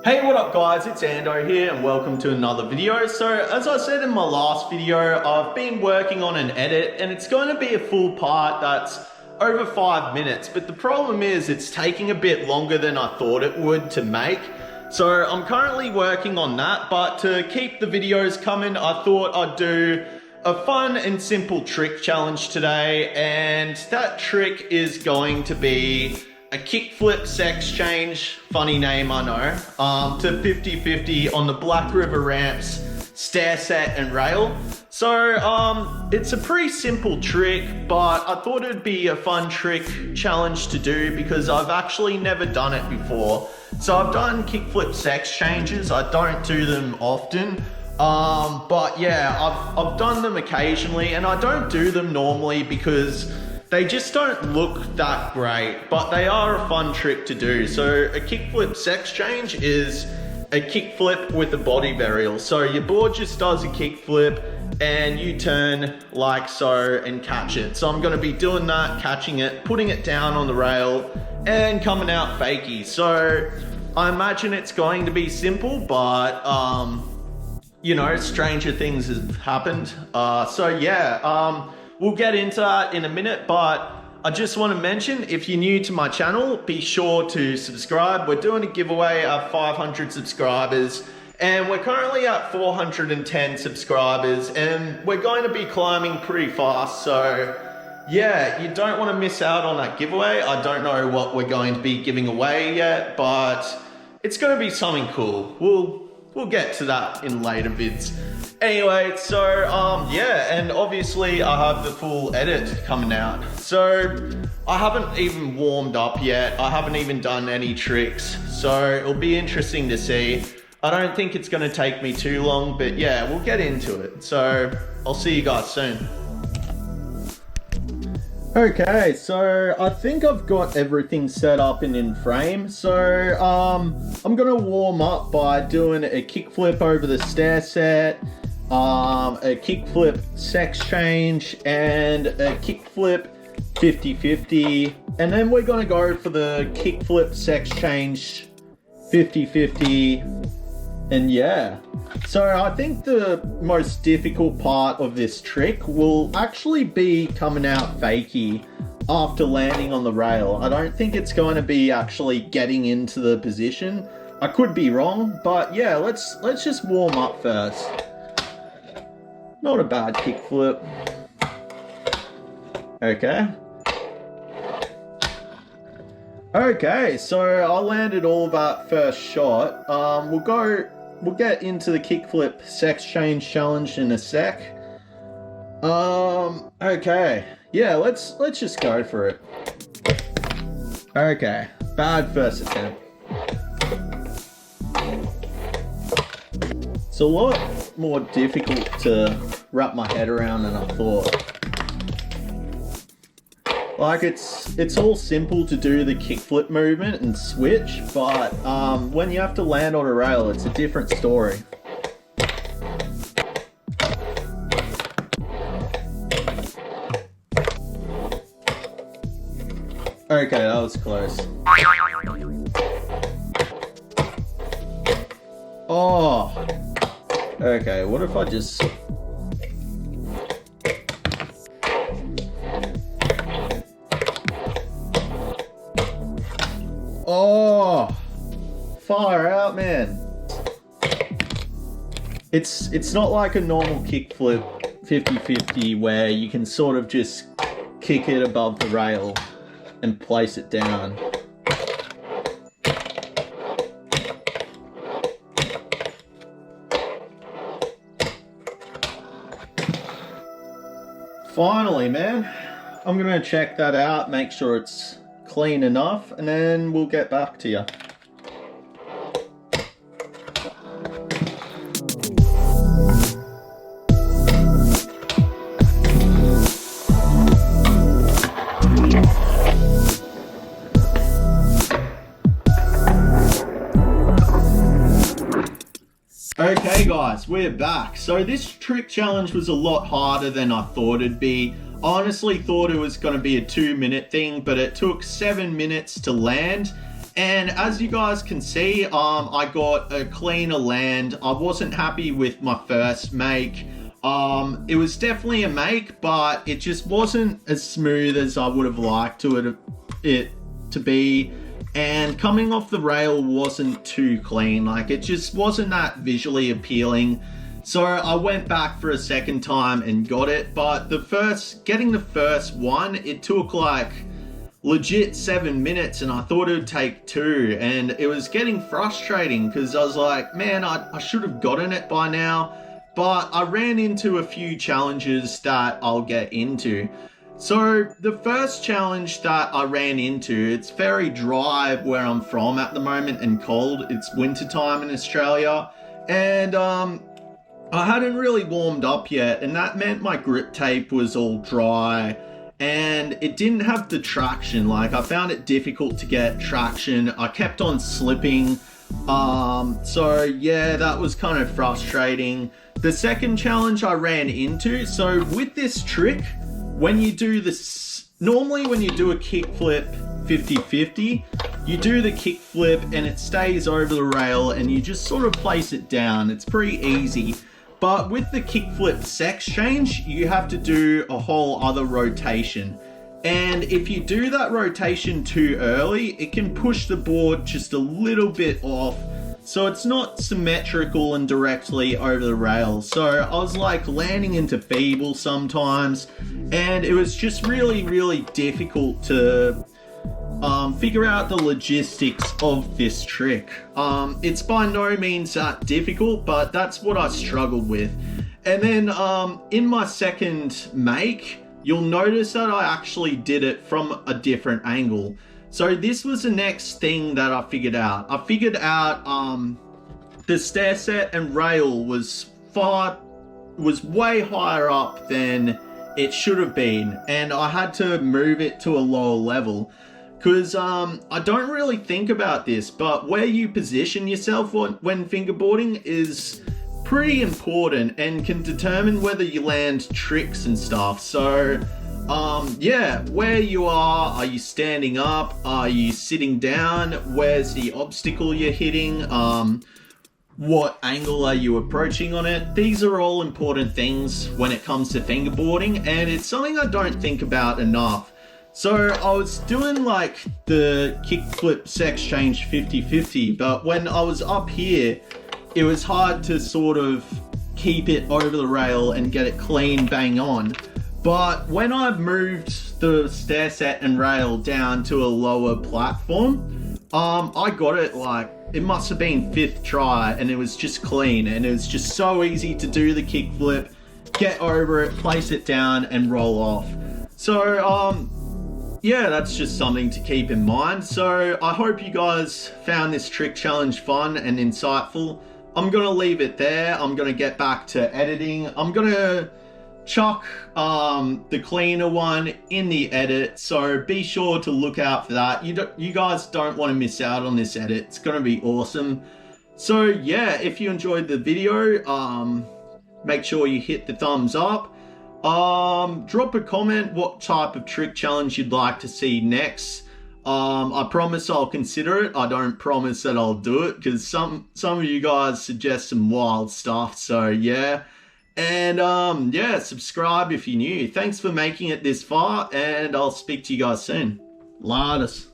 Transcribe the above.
Hey, what up guys, it's Ando here and welcome to another video. So as I said in my last video, I've been working on an edit and it's going to be a full part that's over 5 minutes, but the problem is it's taking a bit longer than I thought it would to make. So I'm currently working on that, but to keep the videos coming, I thought I'd do a fun and simple trick challenge today, and that trick is going to be a kickflip sex change, funny name I know, to 50-50 on the Blackriver ramps, stair set and rail. So it's a pretty simple trick, but I thought it'd be a fun trick challenge to do because I've actually never done it before. So I've done kickflip sex changes, I don't do them often. But yeah, I've done them occasionally and I don't do them normally because they just don't look that great, but they are a fun trick to do. So a kickflip sex change is a kickflip with a body varial. So your board just does a kickflip and you turn like so and catch it. So I'm gonna be doing that, catching it, putting it down on the rail and coming out fakie. So I imagine it's going to be simple, but you know, stranger things have happened. So yeah, we'll get into that in a minute, but I just want to mention, if you're new to my channel, be sure to subscribe. We're doing a giveaway of 500 subscribers, and we're currently at 410 subscribers, and we're going to be climbing pretty fast. So yeah, you don't want to miss out on that giveaway. I don't know what we're going to be giving away yet, but it's going to be something cool. We'll get to that in later vids. Anyway, so yeah, and obviously I have the full edit coming out. So I haven't even warmed up yet. I haven't even done any tricks. So it'll be interesting to see. I don't think it's gonna take me too long, but yeah, we'll get into it. So I'll see you guys soon. Okay, so I think I've got everything set up and in frame. So I'm gonna warm up by doing a kickflip over the stair set, a kickflip sex change, and a kickflip 50-50. And then we're gonna go for the kickflip sex change 50-50. And yeah, so I think the most difficult part of this trick will actually be coming out fakie after landing on the rail. I don't think it's going to be actually getting into the position. I could be wrong, but yeah, let's just warm up first. Not a bad kickflip. Okay, so I landed all that first shot. We'll get into the kickflip sex change challenge in a sec. Okay, yeah, let's just go for it. Okay, bad first attempt. It's a lot more difficult to wrap my head around than I thought. Like, it's all simple to do the kickflip movement and switch, but when you have to land on a rail, it's a different story. Okay, that was close. Oh, okay, what if I just... Oh, far out, man. It's not like a normal kickflip 50-50 where you can sort of just kick it above the rail and place it down. Finally, man. I'm gonna check that out, make sure it's clean enough, and then we'll get back to you. Okay guys, we're back. So this trick challenge was a lot harder than I thought it'd be. I honestly thought it was going to be a 2-minute thing, but it took 7 minutes to land, And as you guys can see, I got a cleaner land. I wasn't happy with my first make. It was definitely a make, but it just wasn't as smooth as I would have liked it to be. And coming off the rail wasn't too clean. Like, it just wasn't that visually appealing. So I went back for a second time and got it. But getting the first one, it took like legit 7 minutes, and I thought it would take 2, and it was getting frustrating because I was like, man, I should have gotten it by now. But I ran into a few challenges that I'll get into. So the first challenge that I ran into, it's very dry where I'm from at the moment and cold. It's winter time in Australia, and I hadn't really warmed up yet, and that meant my grip tape was all dry. And it didn't have the traction. Like, I found it difficult to get traction. I kept on slipping. So yeah, that was kind of frustrating. The second challenge I ran into, so with this trick, when you do this, normally when you do a kickflip 50-50, you do the kickflip and it stays over the rail and you just sort of place it down. It's pretty easy. But with the Kickflip Sex Change, you have to do a whole other rotation. And if you do that rotation too early, it can push the board just a little bit off. So it's not symmetrical and directly over the rail. So I was like landing into feeble sometimes. And it was just really, really difficult to figure out the logistics of this trick. It's by no means that difficult, but that's what I struggled with. And then in my second make, you'll notice that I actually did it from a different angle. So this was the next thing that I figured out. I figured out the stair set and rail was way higher up than it should have been, and I had to move it to a lower level. Because I don't really think about this, but where you position yourself when fingerboarding is pretty important and can determine whether you land tricks and stuff. So yeah, where you are you standing up? Are you sitting down? Where's the obstacle you're hitting? What angle are you approaching on it? These are all important things when it comes to fingerboarding, and it's something I don't think about enough. So I was doing like the Kickflip Sex Change 50-50, but when I was up here, it was hard to sort of keep it over the rail and get it clean bang on. But when I moved the stair set and rail down to a lower platform, I got it like, it must have been 5th try, and it was just clean, and it was just so easy to do the kickflip, get over it, place it down and roll off. So yeah, that's just something to keep in mind. So I hope you guys found this trick challenge fun and insightful. I'm gonna leave it there. I'm gonna get back to editing. I'm gonna chuck the cleaner one in the edit, so be sure to look out for that. You guys don't want to miss out on this edit. It's gonna be awesome. So yeah, if you enjoyed the video, make sure you hit the thumbs up. Drop a comment what type of trick challenge you'd like to see next. I promise I'll consider it. I don't promise that I'll do it, because some of you guys suggest some wild stuff. So yeah, and yeah, subscribe if you're new. Thanks for making it this far, and I'll speak to you guys soon. Laters.